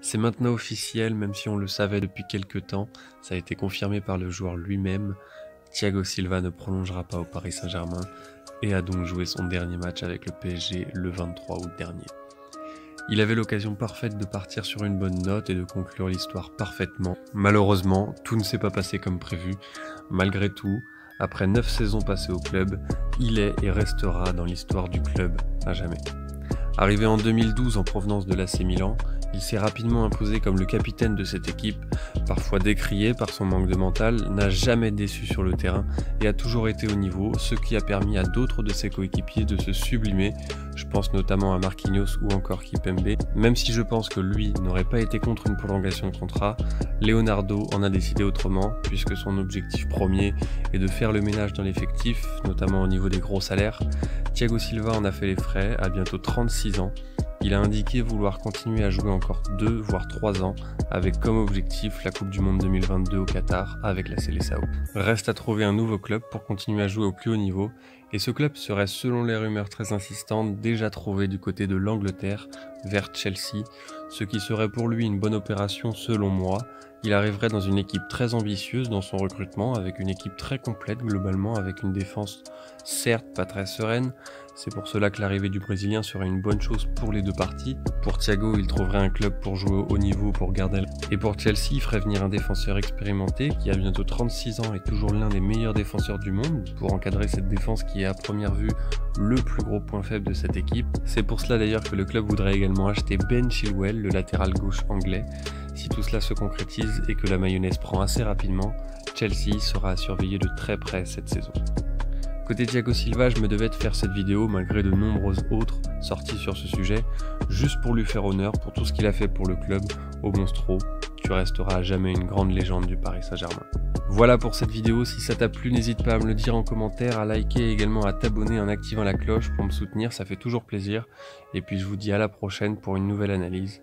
C'est maintenant officiel, même si on le savait depuis quelques temps, ça a été confirmé par le joueur lui-même. Thiago Silva ne prolongera pas au Paris Saint-Germain et a donc joué son dernier match avec le PSG le 23 août dernier. Il avait l'occasion parfaite de partir sur une bonne note et de conclure l'histoire parfaitement. Malheureusement, tout ne s'est pas passé comme prévu. Malgré tout, après 9 saisons passées au club, il est et restera dans l'histoire du club à jamais. Arrivé en 2012 en provenance de l'AC Milan, il s'est rapidement imposé comme le capitaine de cette équipe, parfois décrié par son manque de mental, n'a jamais déçu sur le terrain et a toujours été au niveau, ce qui a permis à d'autres de ses coéquipiers de se sublimer. Je pense notamment à Marquinhos ou encore Kimpembe. Même si je pense que lui n'aurait pas été contre une prolongation de contrat, Leonardo en a décidé autrement, puisque son objectif premier est de faire le ménage dans l'effectif, notamment au niveau des gros salaires. Thiago Silva en a fait les frais à bientôt 36 ans. Il a indiqué vouloir continuer à jouer encore 2 voire 3 ans, avec comme objectif la Coupe du Monde 2022 au Qatar avec la Seleção. Reste à trouver un nouveau club pour continuer à jouer au plus haut niveau, et ce club serait, selon les rumeurs très insistantes, déjà trouvé du côté de l'Angleterre, vers Chelsea, ce qui serait pour lui une bonne opération selon moi. Il arriverait dans une équipe très ambitieuse dans son recrutement, avec une équipe très complète globalement, avec une défense certes pas très sereine. C'est pour cela que l'arrivée du Brésilien serait une bonne chose pour les deux parties. Pour Thiago, il trouverait un club pour jouer au haut niveau pour garder. Et pour Chelsea, il ferait venir un défenseur expérimenté qui a bientôt 36 ans et toujours l'un des meilleurs défenseur du monde pour encadrer cette défense qui est à première vue le plus gros point faible de cette équipe. C'est pour cela d'ailleurs que le club voudrait également acheter Ben Chilwell, le latéral gauche anglais. Si tout cela se concrétise et que la mayonnaise prend assez rapidement, Chelsea sera à surveiller de très près cette saison. Côté Thiago Silva, je me devais de faire cette vidéo malgré de nombreuses autres sorties sur ce sujet, juste pour lui faire honneur pour tout ce qu'il a fait pour le club. Au Monstro, tu resteras à jamais une grande légende du Paris Saint-Germain. Voilà pour cette vidéo, si ça t'a plu, n'hésite pas à me le dire en commentaire, à liker et également à t'abonner en activant la cloche pour me soutenir, ça fait toujours plaisir. Et puis je vous dis à la prochaine pour une nouvelle analyse.